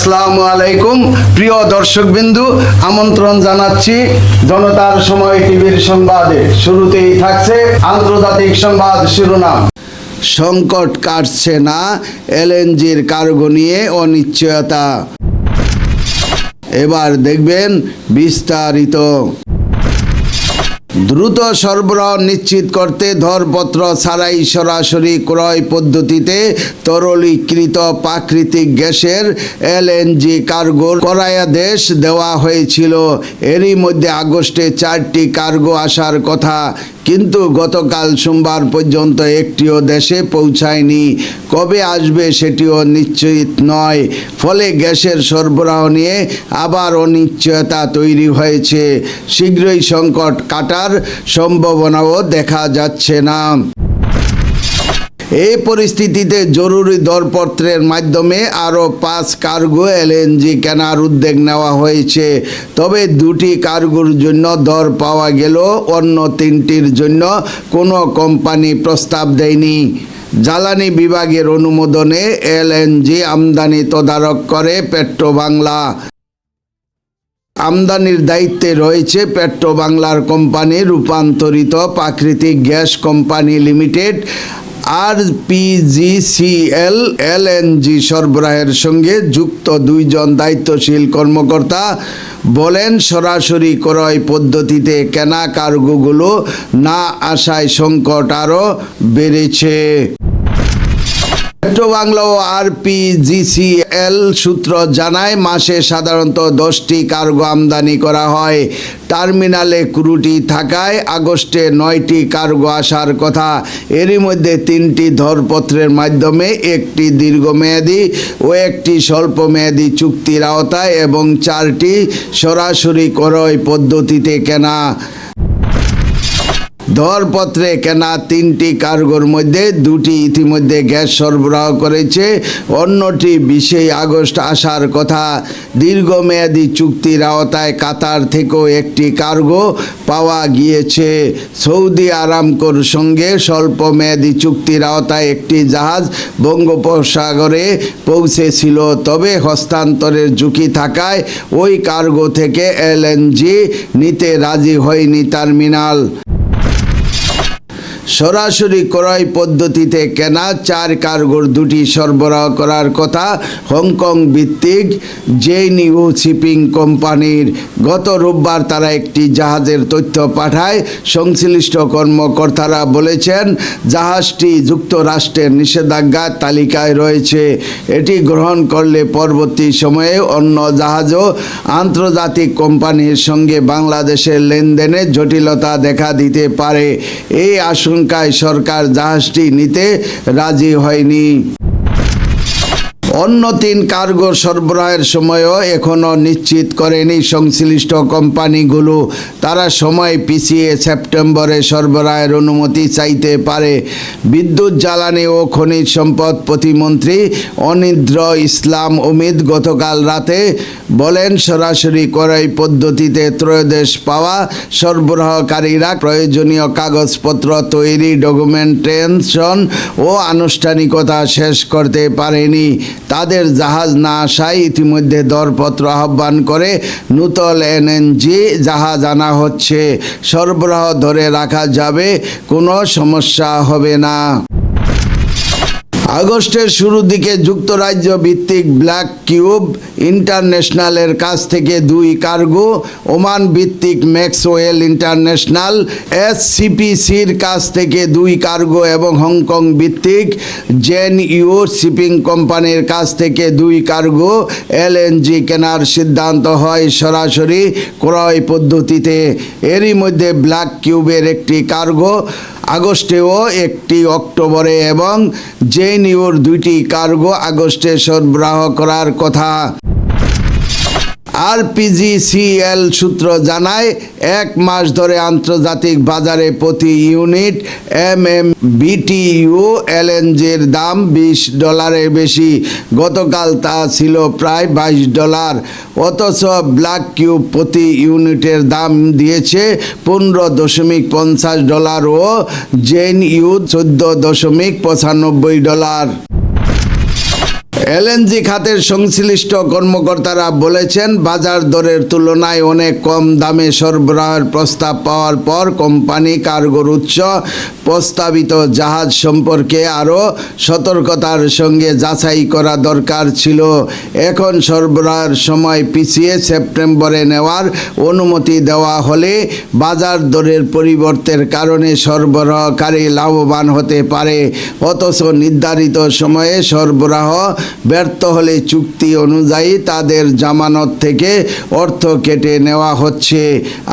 আসসালামু আলাইকুম প্রিয় দর্শকবিন্দু, আমন্ত্রণ জানাচ্ছি জনতার সময় টিভির সংবাদে। শুরুতেই থাকছে আন্তর্জাতিক সংবাদ শিরোনাম। সংকট কাটছে না, এলএনজির কার্গো নিয়ে অনিশ্চয়তা। এবার দেখবেন বিস্তারিত। দ্রুত সরবরাহ নিশ্চিত করতে দরপত্র ছাড়াই সরাসরি ক্রয় পদ্ধতিতে তরলীকৃত প্রাকৃতিক গ্যাসের এলএনজি কার্গো করায়াদেশ দেওয়া হয়েছিল। এরই মধ্যে আগস্টে 4টি কার্গো আসার কথা, কিন্তু গতকাল সোমবার পর্যন্ত একটিও দেশে পৌঁছায়নি। কবে আসবে সেটিও নিশ্চিত নয়। ফলে গ্যাসের সরবরাহ নিয়ে আবার অনিশ্চয়তা তৈরি হয়েছে। শীঘ্রই সংকট কাটার সম্ভাবনাও দেখা যাচ্ছে না। এই পরিস্থিতিতে জরুরি দরপত্রের মাধ্যমে আরও 5 কার্গো এলএনজি কেনার উদ্যোগ নেওয়া হয়েছে। তবে 2টি কার্গোর জন্য দর পাওয়া গেলেও অন্য 3টির জন্য কোনো কোম্পানি প্রস্তাব দেয়নি। জ্বালানি বিভাগের অনুমোদনে এলএনজি আমদানি তদারক করে পেট্রোবাংলা। আমদানির দায়িত্বে রয়েছে পেট্রোবাংলার কোম্পানি রূপান্তরিত প্রাকৃতিক গ্যাস কোম্পানি লিমিটেড। আরপিজিসিএল এলএনজি সরবরাহের সঙ্গে যুক্ত 2 জন দায়িত্বশীল কর্মকর্তা বলেন, সরাসরি ক্রয় পদ্ধতিতে কেনা কার্গোগুলো না আসায় সংকট আরও বেড়েছে। পেট্রোবাংলা ও আরপিজিসিএল সূত্র জানায়, মাসে সাধারণত 10টি কার্গো আমদানি করা হয়। টার্মিনালে ক্রুটি থাকায় আগস্টে 9টি কার্গো আসার কথা। এরই মধ্যে 3টি দরপত্রের মাধ্যমে, একটি দীর্ঘমেয়াদী ও একটি স্বল্পমেয়াদী চুক্তির আওতায় এবং 4টি সরাসরি ক্রয় পদ্ধতিতে কেনা। দরপত্রে কেনা 3টি কার্গোর মধ্যে 2টি ইতিমধ্যে গ্যাস সরবরাহ করেছে, অন্যটি 20 আগস্ট আসার কথা। দীর্ঘমেয়াদী চুক্তির আওতায় কাতার থেকেও একটি কার্গো পাওয়া গিয়েছে। সৌদি আরামকোর সঙ্গে স্বল্পমেয়াদী চুক্তির আওতায় একটি জাহাজ বঙ্গোপসাগরে পৌঁছেছিল, তবে হস্তান্তরের ঝুঁকি থাকায় ওই কার্গো থেকে এলএনজি নিতে রাজি হয়নি টার্মিনাল। সরাসরি ক্রয় পদ্ধতিতে কেনা 4 কার্গোর 2টি সরবরাহ করার কথা হংকং ভিত্তিক জেনিউ শিপিং কোম্পানির। গত রোববার তারা একটি জাহাজের তথ্য পাঠায়। সংশ্লিষ্ট কর্মকর্তারা বলেছেন, জাহাজটি যুক্তরাষ্ট্রের নিষেধাজ্ঞার তালিকায় রয়েছে। এটি গ্রহণ করলে পরবর্তী সময়ে অন্য জাহাজও আন্তর্জাতিক কোম্পানির সঙ্গে বাংলাদেশের লেনদেনে জটিলতা দেখা দিতে পারে। এই আশঙ্কায় সরকার জাহাজটি নিতে রাজি হয়নি। অন্য 3 কার্গো সরবরাহের সময়ও এখনও নিশ্চিত করেনি সংশ্লিষ্ট কোম্পানিগুলো। তারা সময় পিছিয়ে সেপ্টেম্বরে সরবরাহের অনুমতি চাইতে পারে। বিদ্যুৎ, জ্বালানি ও খনিজ সম্পদ প্রতিমন্ত্রী অনিন্দ্র ইসলাম অমিত গতকাল রাতে বলেন, সরাসরি ক্রয় পদ্ধতিতে ত্রয়োদশ পাওয়া সরবরাহকারীরা প্রয়োজনীয় কাগজপত্র তৈরি, ডকুমেন্টেশন ও আনুষ্ঠানিকতা শেষ করতে পারেনি। তাদের জাহাজ না আসায় ইতিমধ্যে দরপত্র আহ্বান করে নূতন এলএনজি জাহাজ আনা হচ্ছে। সরবরাহ ধরে রাখা যাবে, কোনো সমস্যা হবে না। আগস্টের শুরুর দিকে যুক্তরাজ্য ভিত্তিক ব্ল্যাক কিউব ইন্টারন্যাশনালের কাছ থেকে 2 কার্গো, ওমান ভিত্তিক ম্যাক্সওয়েল ইন্টারন্যাশনাল এসসিপিসির কাছ থেকে 2 কার্গো এবং হংকং ভিত্তিক জেনিউ শিপিং কোম্পানির কাছ থেকে 2 কার্গো এলএনজি কেনার সিদ্ধান্ত হয় সরাসরি ক্রয় পদ্ধতিতে। এরই মধ্যে ব্ল্যাক কিউবের একটি কার্গো আগস্টেও, একটি অক্টোবরে এবং জেনিউর 2টি কার্গো আগস্টে সরবরাহ করার কথা। আরপিজিসিএল সূত্র জানায়, 1 মাস ধরে আন্তর্জাতিক বাজারে প্রতি ইউনিট বিটিইউ এলএনজির দাম $20 বেশি। গতকাল তা ছিল প্রায় $22। অথচ ব্ল্যাক কিউব প্রতি ইউনিটের দাম দিয়েছে $15.50 ও জেনিউ $14.95। এলএনজি খাতের সংশ্লিষ্ট কর্মকর্তারা বলেছেন, বাজার দরের তুলনায় অনেক কম দামে সরবরাহের প্রস্তাব পাওয়ার পর কোম্পানি কার্গোর উৎস প্রস্তাবিত জাহাজ সম্পর্কে আরও সতর্কতার সঙ্গে যাচাই করা দরকার ছিল। এখন সরবরাহের সময় পিছিয়ে সেপ্টেম্বরে নেওয়ার অনুমতি দেওয়া হলে বাজার দরের পরিবর্তনের কারণে সরবরাহকারী লাভবান হতে পারে। অথচ নির্ধারিত সময়ে সরবরাহ ব্যর্থ হলে চুক্তি অনুযায়ী তাদের জামানত থেকে অর্থ কেটে নেওয়া হচ্ছে।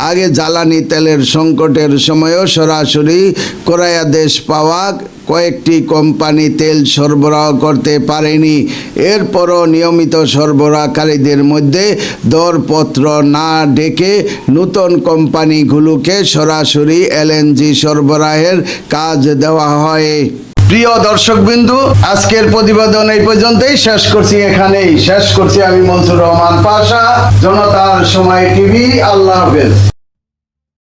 আগে জ্বালানি তেলের সংকটের সময়ও সরাসরি ক্রয়াদেশ পাওয়া কয়েকটি কোম্পানি তেল সরবরাহ করতে পারেনি। এরপরও নিয়মিত সরবরাহকারীদের মধ্যে দরপত্র না ডেকে নতুন কোম্পানিগুলোকে সরাসরি এলএনজি সরবরাহের কাজ দেওয়া হয়। প্রিয় দর্শকবিন্দু, আজকের প্রতিবেদন এই পর্যন্তই শেষ করছি। আমি মনসুর রহমান পাশা, জনতার সময় টিভি। আল্লাহ হাফেজ।